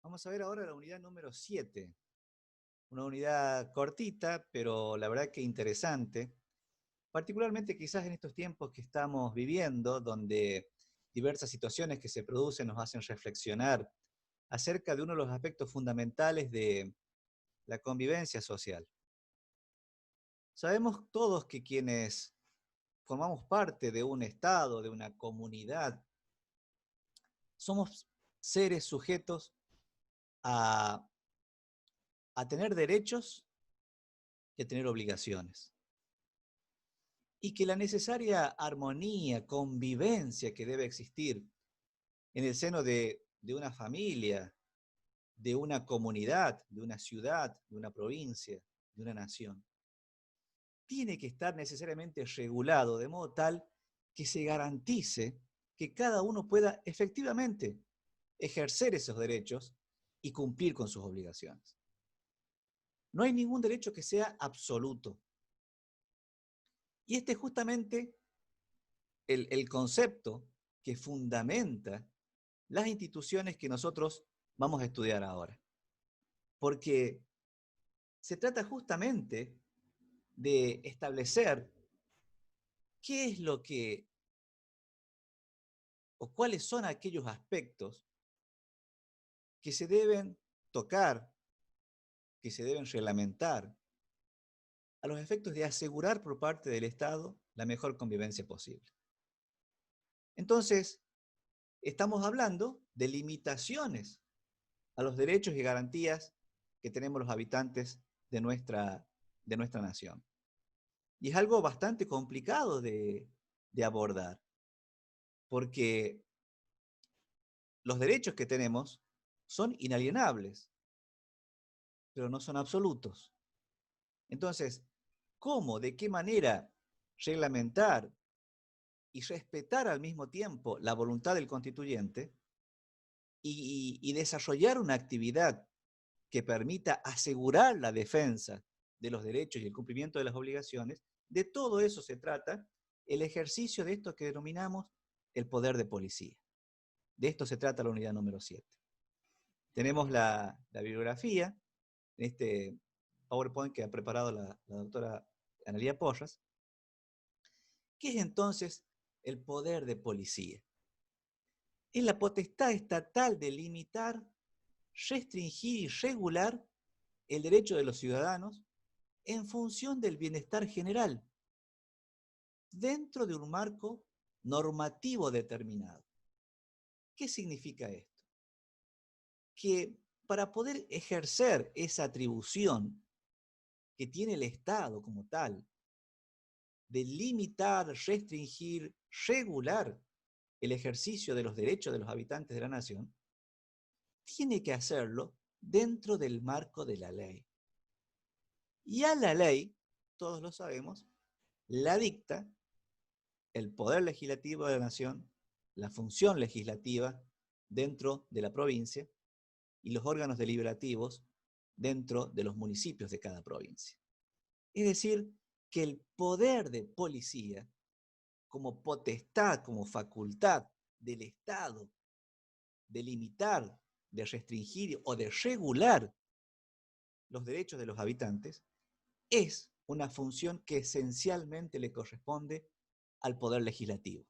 Vamos a ver ahora la unidad número 7. Una unidad cortita, pero la verdad que interesante. Particularmente quizás en estos tiempos que estamos viviendo, donde diversas situaciones que se producen nos hacen reflexionar acerca de uno de los aspectos fundamentales de la convivencia social. Sabemos todos que quienes formamos parte de un estado, de una comunidad, somos seres sujetos a, a tener derechos y a tener obligaciones. Y que la necesaria armonía, convivencia que debe existir en el seno de una familia, de una comunidad, de una ciudad, de una provincia, de una nación, tiene que estar necesariamente regulado de modo tal que se garantice que cada uno pueda efectivamente ejercer esos derechos y cumplir con sus obligaciones. No hay ningún derecho que sea absoluto. Y este es justamente el concepto que fundamenta las instituciones que nosotros vamos a estudiar ahora. Porque se trata justamente de establecer qué es lo que, o cuáles son aquellos aspectos que se deben tocar, que se deben reglamentar, a los efectos de asegurar por parte del Estado la mejor convivencia posible. Entonces, estamos hablando de limitaciones a los derechos y garantías que tenemos los habitantes de nuestra nación. Y es algo bastante complicado de abordar, porque los derechos que tenemos son inalienables, pero no son absolutos. Entonces, ¿cómo, de qué manera reglamentar y respetar al mismo tiempo la voluntad del constituyente y desarrollar una actividad que permita asegurar la defensa de los derechos y el cumplimiento de las obligaciones? De todo eso se trata el ejercicio de esto que denominamos el poder de policía. De esto se trata la unidad número 7. Tenemos la bibliografía, en este PowerPoint que ha preparado la doctora Analía Porras. ¿Qué es entonces el poder de policía? Es la potestad estatal de limitar, restringir y regular el derecho de los ciudadanos en función del bienestar general, dentro de un marco normativo determinado. ¿Qué significa esto? Que para poder ejercer esa atribución que tiene el Estado como tal, de limitar, restringir, regular el ejercicio de los derechos de los habitantes de la nación, tiene que hacerlo dentro del marco de la ley. Y a la ley, todos lo sabemos, la dicta el poder legislativo de la nación, la función legislativa dentro de la provincia y los órganos deliberativos dentro de los municipios de cada provincia. Es decir, que el poder de policía, como potestad, como facultad del Estado de limitar, de restringir o de regular los derechos de los habitantes, es una función que esencialmente le corresponde al poder legislativo.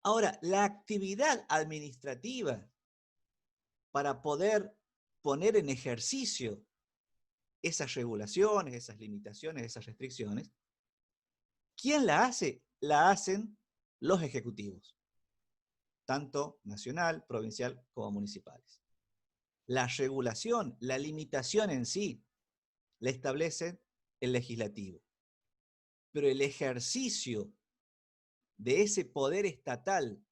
Ahora, la actividad administrativa para poder poner en ejercicio esas regulaciones, esas limitaciones, esas restricciones, ¿quién la hace? La hacen los ejecutivos, tanto nacional, provincial como municipales. La regulación, la limitación en sí, la establece el legislativo. Pero el ejercicio de ese poder estatal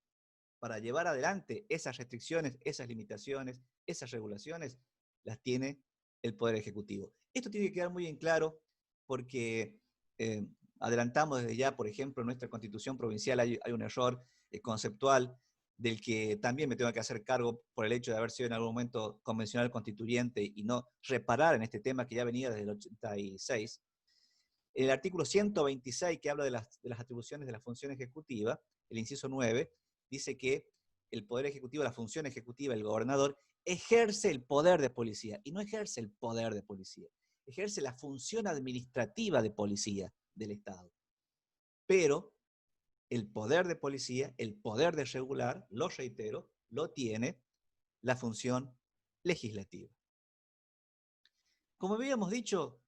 para llevar adelante esas restricciones, esas limitaciones, esas regulaciones, las tiene el Poder Ejecutivo. Esto tiene que quedar muy en claro porque adelantamos desde ya, por ejemplo, en nuestra Constitución provincial hay un error conceptual del que también me tengo que hacer cargo por el hecho de haber sido en algún momento convencional constituyente y no reparar en este tema que ya venía desde el 86. En el artículo 126, que habla de las atribuciones de la función ejecutiva, el inciso 9, dice que el poder ejecutivo, la función ejecutiva, el gobernador, ejerce el poder de policía, y no ejerce el poder de policía, ejerce la función administrativa de policía del Estado. Pero el poder de policía, el poder de regular, lo reitero, lo tiene la función legislativa. Como habíamos dicho,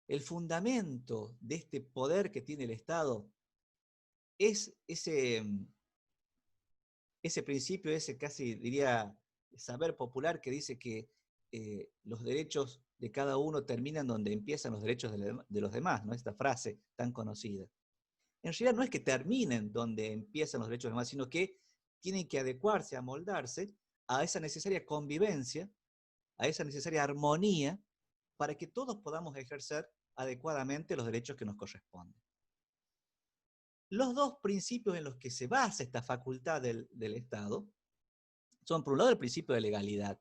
el fundamento de este poder que tiene el Estado es ese principio, ese casi diría saber popular que dice que los derechos de cada uno terminan donde empiezan los derechos de los demás, ¿no? Esta frase tan conocida. En realidad no es que terminen donde empiezan los derechos de los demás, sino que tienen que adecuarse, amoldarse a esa necesaria convivencia, a esa necesaria armonía, para que todos podamos ejercer adecuadamente los derechos que nos corresponden. Los dos principios en los que se basa esta facultad del Estado son, por un lado, el principio de legalidad,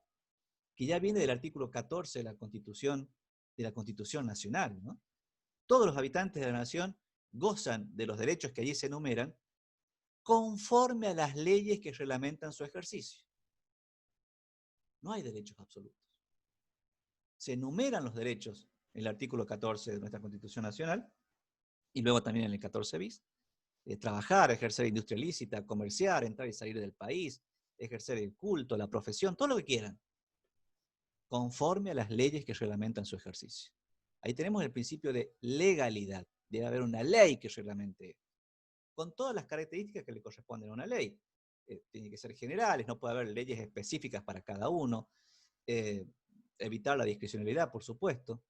que ya viene del artículo 14 de la Constitución Nacional, ¿no? Todos los habitantes de la nación gozan de los derechos que allí se enumeran conforme a las leyes que reglamentan su ejercicio. No hay derechos absolutos. Se enumeran los derechos en el artículo 14 de nuestra Constitución Nacional y luego también en el 14 bis. Trabajar, ejercer industria ilícita, comerciar, entrar y salir del país, ejercer el culto, la profesión, todo lo que quieran, conforme a las leyes que reglamentan su ejercicio. Ahí tenemos el principio de legalidad. Debe haber una ley que reglamente esto, con todas las características que le corresponden a una ley. Tiene que ser generales, no puede haber leyes específicas para cada uno, evitar la discrecionalidad, por supuesto.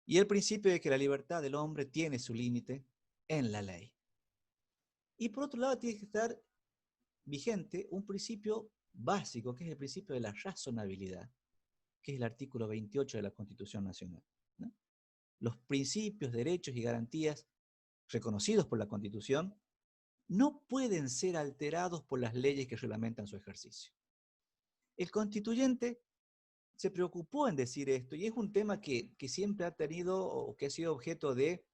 Y el principio de que la libertad del hombre tiene su límite en la ley. Y por otro lado tiene que estar vigente un principio básico, que es el principio de la razonabilidad, que es el artículo 28 de la Constitución Nacional, ¿no? Los principios, derechos y garantías reconocidos por la Constitución no pueden ser alterados por las leyes que reglamentan su ejercicio. El constituyente se preocupó en decir esto, y es un tema que siempre ha tenido, o que ha sido objeto de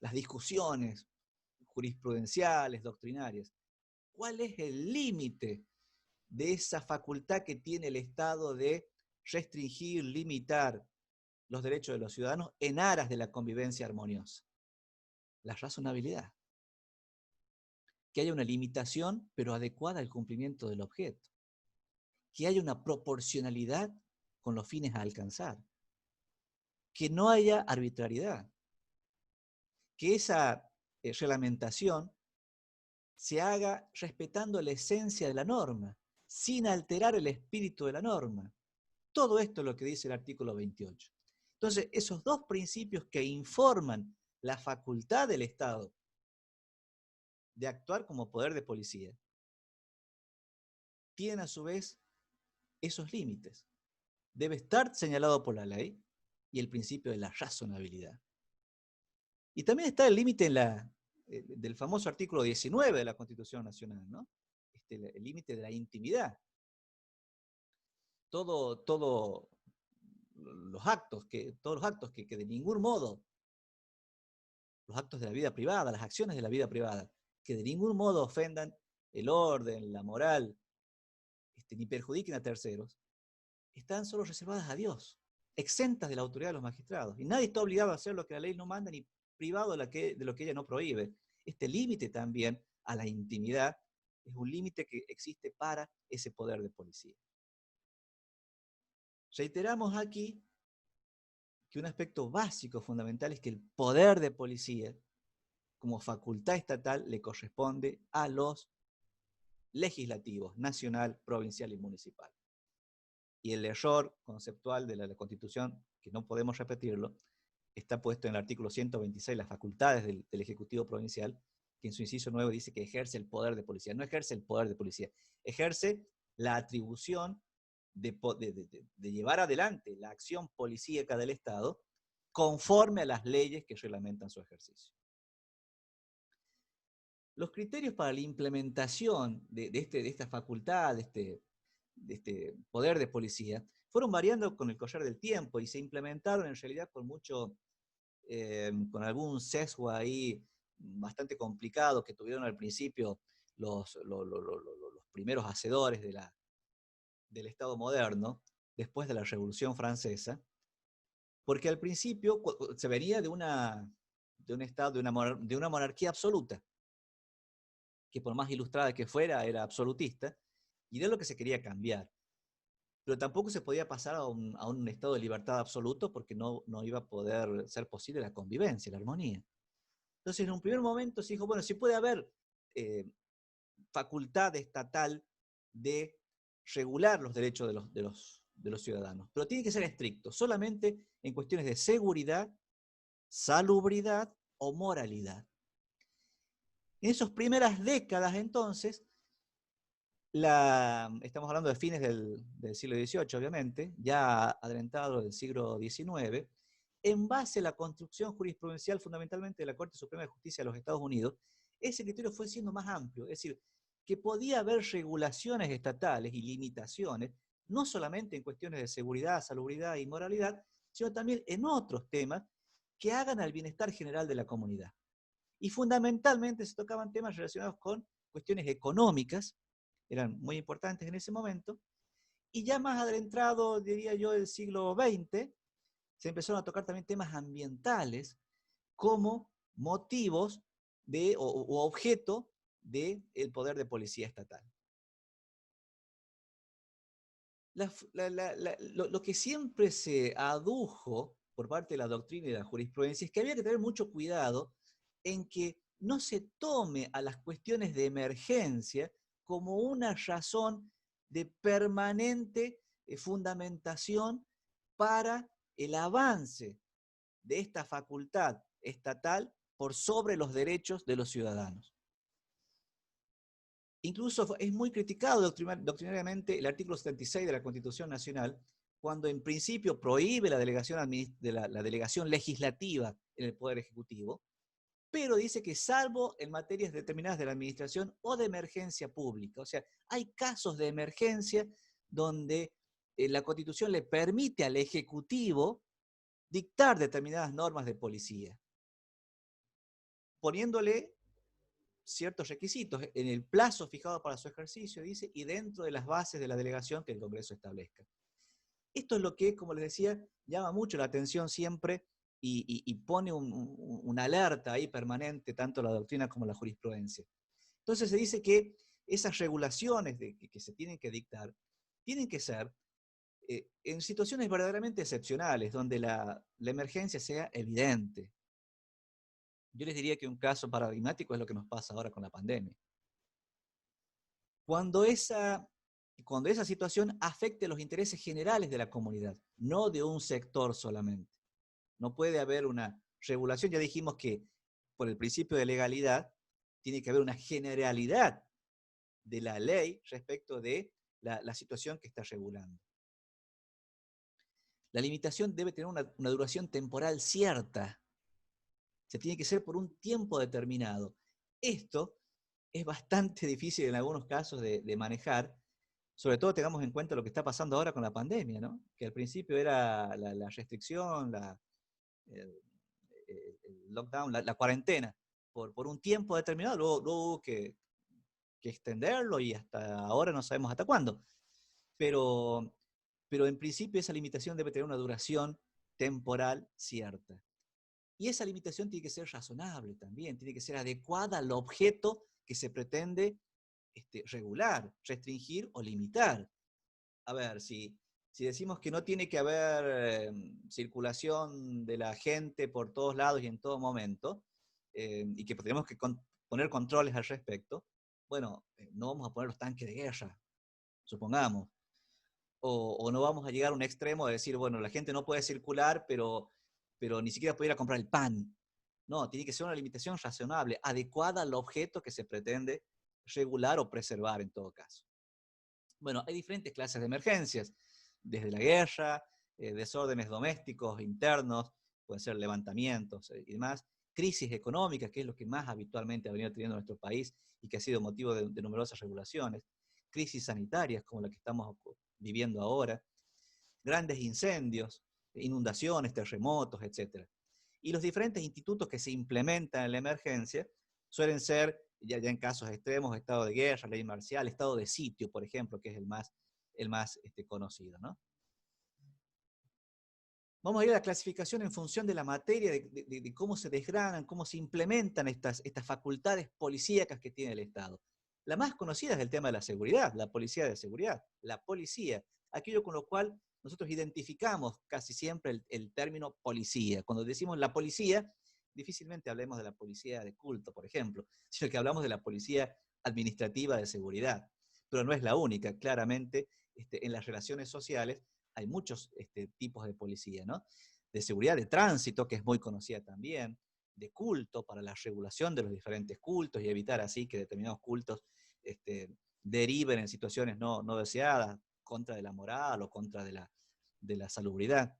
las discusiones jurisprudenciales, doctrinarias. ¿Cuál es el límite de esa facultad que tiene el Estado de restringir, limitar los derechos de los ciudadanos en aras de la convivencia armoniosa? La razonabilidad. Que haya una limitación, pero adecuada al cumplimiento del objeto. Que haya una proporcionalidad con los fines a alcanzar. Que no haya arbitrariedad. Que esa reglamentación se haga respetando la esencia de la norma, sin alterar el espíritu de la norma. Todo esto es lo que dice el artículo 28. Entonces, esos dos principios que informan la facultad del Estado de actuar como poder de policía, tienen a su vez esos límites. Debe estar señalado por la ley y el principio de la razonabilidad. Y también está el límite del famoso artículo 19 de la Constitución Nacional, ¿no? El límite de la intimidad. Todos los actos que de ningún modo, los actos de la vida privada, las acciones de la vida privada, que de ningún modo ofendan el orden, la moral, ni perjudiquen a terceros, están solo reservadas a Dios, exentas de la autoridad de los magistrados. Y nadie está obligado a hacer lo que la ley no manda, ni privado de lo que ella no prohíbe. Este límite también a la intimidad es un límite que existe para ese poder de policía. Reiteramos aquí que un aspecto básico, fundamental, es que el poder de policía, como facultad estatal, le corresponde a los legislativos, nacional, provincial y municipal. Y el error conceptual de la Constitución, que no podemos repetirlo, está puesto en el artículo 126, las facultades del Ejecutivo Provincial, que en su inciso 9 dice que ejerce el poder de policía. No ejerce el poder de policía, ejerce la atribución de llevar adelante la acción policíaca del Estado conforme a las leyes que reglamentan su ejercicio. Los criterios para la implementación de esta facultad, de este poder de policía, fueron variando con el correr del tiempo y se implementaron en realidad con algún sesgo ahí bastante complicado que tuvieron al principio los primeros hacedores del Estado moderno, después de la Revolución Francesa, porque al principio se venía de un Estado, de una monarquía absoluta, que por más ilustrada que fuera, era absolutista, y de lo que se quería cambiar. Pero tampoco se podía pasar a un estado de libertad absoluto porque no iba a poder ser posible la convivencia, la armonía. Entonces, en un primer momento se dijo, bueno, sí puede haber facultad estatal de regular los derechos de los ciudadanos, pero tiene que ser estricto, solamente en cuestiones de seguridad, salubridad o moralidad. En esas primeras décadas, entonces, estamos hablando de fines del siglo XVIII, obviamente, ya adelantado del siglo XIX, en base a la construcción jurisprudencial fundamentalmente de la Corte Suprema de Justicia de los Estados Unidos, ese criterio fue siendo más amplio, es decir, que podía haber regulaciones estatales y limitaciones, no solamente en cuestiones de seguridad, salubridad y moralidad, sino también en otros temas que hagan al bienestar general de la comunidad. Y fundamentalmente se tocaban temas relacionados con cuestiones económicas, eran muy importantes en ese momento, y ya más adentrado, diría yo, del siglo XX, se empezaron a tocar también temas ambientales como motivos o objeto del poder de policía estatal. Lo que siempre se adujo por parte de la doctrina y de la jurisprudencia es que había que tener mucho cuidado en que no se tome a las cuestiones de emergencia como una razón de permanente fundamentación para el avance de esta facultad estatal por sobre los derechos de los ciudadanos. Incluso es muy criticado doctrinariamente el artículo 76 de la Constitución Nacional, cuando en principio prohíbe la delegación legislativa en el Poder Ejecutivo, pero dice que salvo en materias determinadas de la administración o de emergencia pública. O sea, hay casos de emergencia donde la Constitución le permite al Ejecutivo dictar determinadas normas de policía, poniéndole ciertos requisitos en el plazo fijado para su ejercicio, dice, y dentro de las bases de la delegación que el Congreso establezca. Esto es lo que, como les decía, llama mucho la atención siempre y pone una alerta ahí permanente, tanto la doctrina como la jurisprudencia. Entonces se dice que esas regulaciones que se tienen que dictar tienen que ser en situaciones verdaderamente excepcionales, donde la emergencia sea evidente. Yo les diría que un caso paradigmático es lo que nos pasa ahora con la pandemia. Cuando esa situación afecte los intereses generales de la comunidad, no de un sector solamente. No puede haber una regulación, ya dijimos que por el principio de legalidad tiene que haber una generalidad de la ley respecto de la situación que está regulando. La limitación debe tener una duración temporal cierta. Se tiene que ser por un tiempo determinado. Esto es bastante difícil en algunos casos de manejar, sobre todo tengamos en cuenta lo que está pasando ahora con la pandemia, ¿no? Que al principio era la restricción, el, el lockdown, la cuarentena, por un tiempo determinado, luego hubo que extenderlo y hasta ahora no sabemos hasta cuándo. Pero en principio esa limitación debe tener una duración temporal cierta. Y esa limitación tiene que ser razonable también, tiene que ser adecuada al objeto que se pretende regular, restringir o limitar. A ver, si decimos que no tiene que haber circulación de la gente por todos lados y en todo momento, y que tenemos que poner controles al respecto, bueno, no vamos a poner los tanques de guerra, supongamos. O no vamos a llegar a un extremo de decir, bueno, la gente no puede circular, pero ni siquiera puede ir a comprar el pan. No, tiene que ser una limitación razonable, adecuada al objeto que se pretende regular o preservar en todo caso. Bueno, hay diferentes clases de emergencias, desde la guerra, desórdenes domésticos, internos, pueden ser levantamientos y demás, crisis económicas, que es lo que más habitualmente ha venido teniendo nuestro país y que ha sido motivo de numerosas regulaciones, crisis sanitarias como la que estamos viviendo ahora, grandes incendios, inundaciones, terremotos, etc. Y los diferentes institutos que se implementan en la emergencia suelen ser ya en casos extremos, estado de guerra, ley marcial, estado de sitio, por ejemplo, que es el más conocido, ¿no? Vamos a ir a la clasificación en función de la materia, de cómo se desgranan, cómo se implementan estas facultades policíacas que tiene el Estado. La más conocida es el tema de la seguridad, la policía de seguridad, la policía, aquello con lo cual nosotros identificamos casi siempre el término policía. Cuando decimos la policía, difícilmente hablemos de la policía de culto, por ejemplo, sino que hablamos de la policía administrativa de seguridad. Pero no es la única, claramente, en las relaciones sociales hay muchos tipos de policía, ¿no? De seguridad de tránsito, que es muy conocida también, de culto para la regulación de los diferentes cultos y evitar así que determinados cultos deriven en situaciones no deseadas, contra de la moral o contra de la salubridad.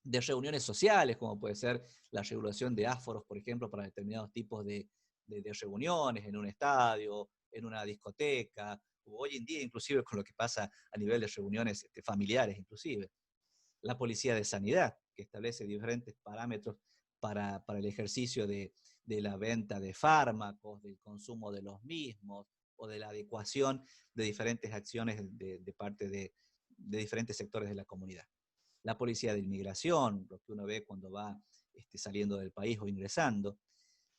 De reuniones sociales, como puede ser la regulación de áforos, por ejemplo, para determinados tipos de reuniones en un estadio, en una discoteca, o hoy en día inclusive con lo que pasa a nivel de reuniones familiares inclusive. La policía de sanidad, que establece diferentes parámetros para el ejercicio de la venta de fármacos, del consumo de los mismos, o de la adecuación de diferentes acciones de parte de diferentes sectores de la comunidad. La policía de inmigración, lo que uno ve cuando va saliendo del país o ingresando.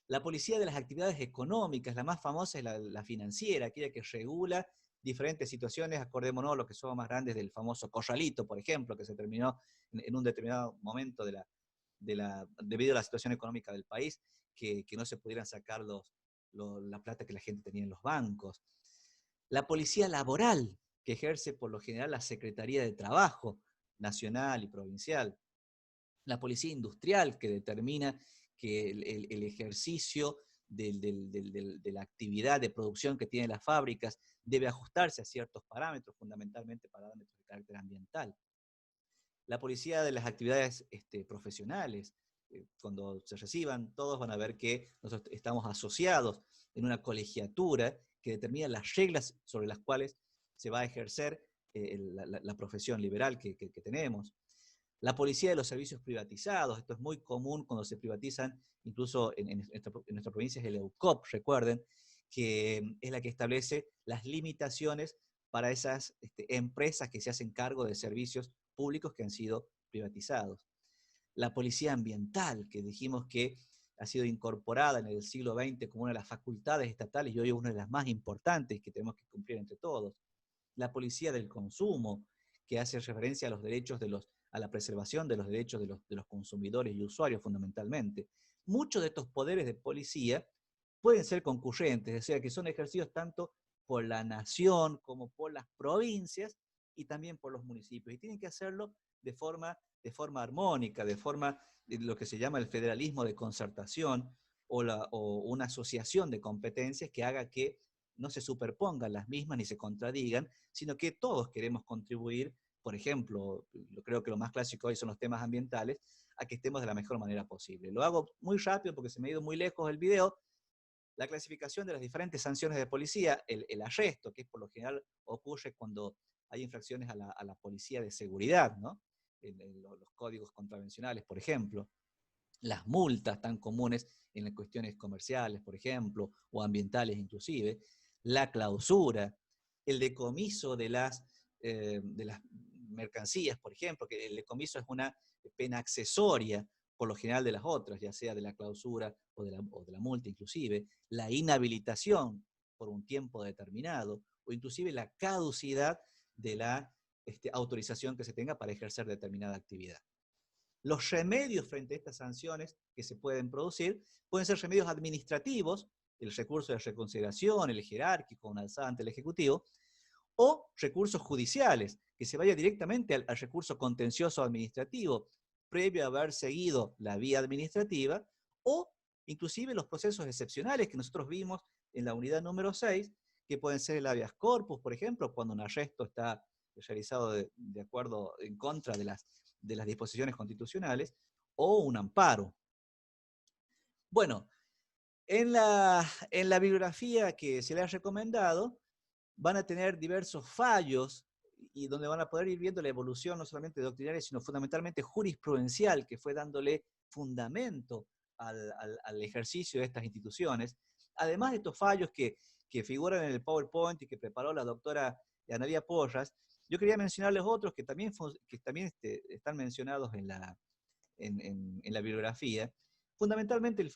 La policía de las actividades económicas, la más famosa es la financiera, aquella que regula diferentes situaciones, acordémonos lo que son más grandes del famoso corralito, por ejemplo, que se terminó en un determinado momento debido a la situación económica del país, que no se pudieran sacar la plata que la gente tenía en los bancos. La policía laboral, que ejerce por lo general la Secretaría de Trabajo nacional y provincial. La policía industrial, que determina que el ejercicio de la actividad de producción que tienen las fábricas debe ajustarse a ciertos parámetros, fundamentalmente parámetros de carácter ambiental. La policía de las actividades profesionales, cuando se reciban, todos van a ver que nosotros estamos asociados en una colegiatura que determina las reglas sobre las cuales se va a ejercer la profesión liberal que tenemos. La policía de los servicios privatizados, esto es muy común cuando se privatizan, incluso en nuestra provincia es el EUCOP, recuerden, que es la que establece las limitaciones para esas empresas que se hacen cargo de servicios públicos que han sido privatizados. La policía ambiental, que dijimos que ha sido incorporada en el siglo XX como una de las facultades estatales y hoy es una de las más importantes que tenemos que cumplir entre todos. La policía del consumo, que hace referencia a los derechos a la preservación de los derechos de los consumidores y usuarios fundamentalmente. Muchos de estos poderes de policía pueden ser concurrentes, o sea, que son ejercidos tanto por la nación como por las provincias y también por los municipios. Y tienen que hacerlo de forma armónica, de forma de lo que se llama el federalismo de concertación o una asociación de competencias que haga que no se superpongan las mismas ni se contradigan, sino que todos queremos contribuir, por ejemplo, creo que lo más clásico hoy son los temas ambientales, a que estemos de la mejor manera posible. Lo hago muy rápido porque se me ha ido muy lejos el video. La clasificación de las diferentes sanciones de policía, el arresto, que por lo general ocurre cuando hay infracciones a la policía de seguridad, ¿no? En los códigos contravencionales, por ejemplo. Las multas tan comunes en las cuestiones comerciales, por ejemplo, o ambientales inclusive. La clausura, el decomiso de las mercancías, por ejemplo, que el decomiso es una pena accesoria por lo general de las otras, ya sea de la clausura o de la multa inclusive, la inhabilitación por un tiempo determinado, o inclusive la caducidad de la autorización que se tenga para ejercer determinada actividad. Los remedios frente a estas sanciones que se pueden producir pueden ser remedios administrativos, el recurso de reconsideración, el jerárquico, una alzada ante el Ejecutivo, o recursos judiciales, que se vaya directamente al recurso contencioso administrativo, previo a haber seguido la vía administrativa, o inclusive los procesos excepcionales que nosotros vimos en la unidad número 6, que pueden ser el habeas corpus, por ejemplo, cuando un arresto está realizado de acuerdo en contra de las disposiciones constitucionales, o un amparo. Bueno, en la bibliografía que se le ha recomendado, van a tener diversos fallos y donde van a poder ir viendo la evolución no solamente doctrinaria, sino fundamentalmente jurisprudencial, que fue dándole fundamento al ejercicio de estas instituciones. además de estos fallos que figuran en el PowerPoint y que preparó la doctora Analía Porras, yo quería mencionarles otros que también están mencionados en la bibliografía. Fundamentalmente un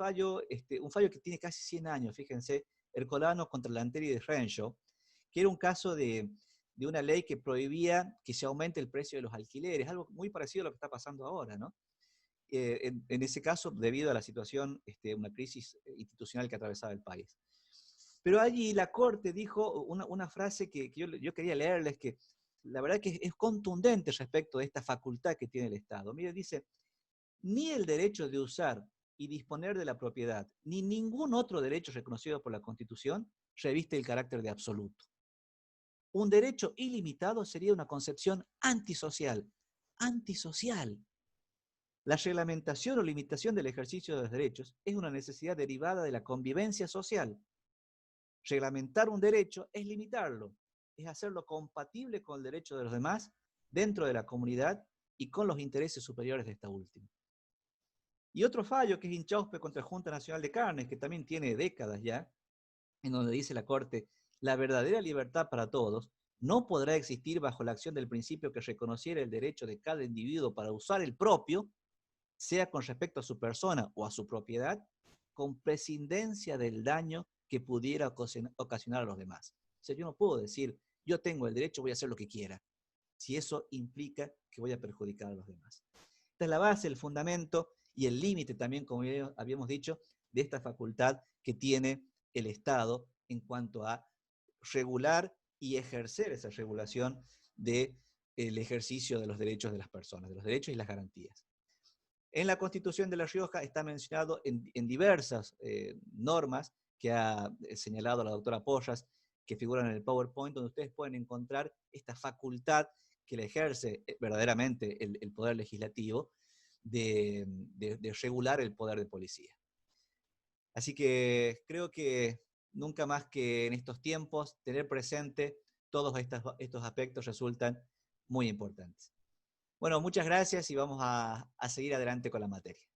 fallo que tiene casi 100 años, fíjense, Ercolano contra Lanteri de Renshaw, que era un caso de una ley que prohibía que se aumente el precio de los alquileres, algo muy parecido a lo que está pasando ahora, ¿no? En ese caso, debido a la situación, una crisis institucional que atravesaba el país. Pero allí la Corte dijo una frase que yo quería leerles, que la verdad que es contundente respecto de esta facultad que tiene el Estado. Mire, dice, ni el derecho de usar y disponer de la propiedad, ni ningún otro derecho reconocido por la Constitución reviste el carácter de absoluto. Un derecho ilimitado sería una concepción antisocial. Antisocial. La reglamentación o limitación del ejercicio de los derechos es una necesidad derivada de la convivencia social. Reglamentar un derecho es limitarlo, es hacerlo compatible con el derecho de los demás dentro de la comunidad y con los intereses superiores de esta última. Y otro fallo que es Inchauspe contra la Junta Nacional de Carnes, que también tiene décadas ya, en donde dice la Corte, la verdadera libertad para todos no podrá existir bajo la acción del principio que reconociera el derecho de cada individuo para usar el propio, sea con respecto a su persona o a su propiedad, con prescindencia del daño que pudiera ocasionar a los demás. O sea, yo no puedo decir, yo tengo el derecho, voy a hacer lo que quiera, si eso implica que voy a perjudicar a los demás. Esta es la base, el fundamento y el límite también, como ya habíamos dicho, de esta facultad que tiene el Estado en cuanto a regular y ejercer esa regulación del ejercicio de los derechos de las personas, de los derechos y las garantías. En la Constitución de La Rioja está mencionado en diversas normas que ha señalado la doctora Porras, que figuran en el PowerPoint, donde ustedes pueden encontrar esta facultad que le ejerce verdaderamente el Poder Legislativo de regular el poder de policía. Así que creo que nunca más que en estos tiempos tener presente todos estos aspectos resultan muy importantes. Bueno, muchas gracias y vamos a seguir adelante con la materia.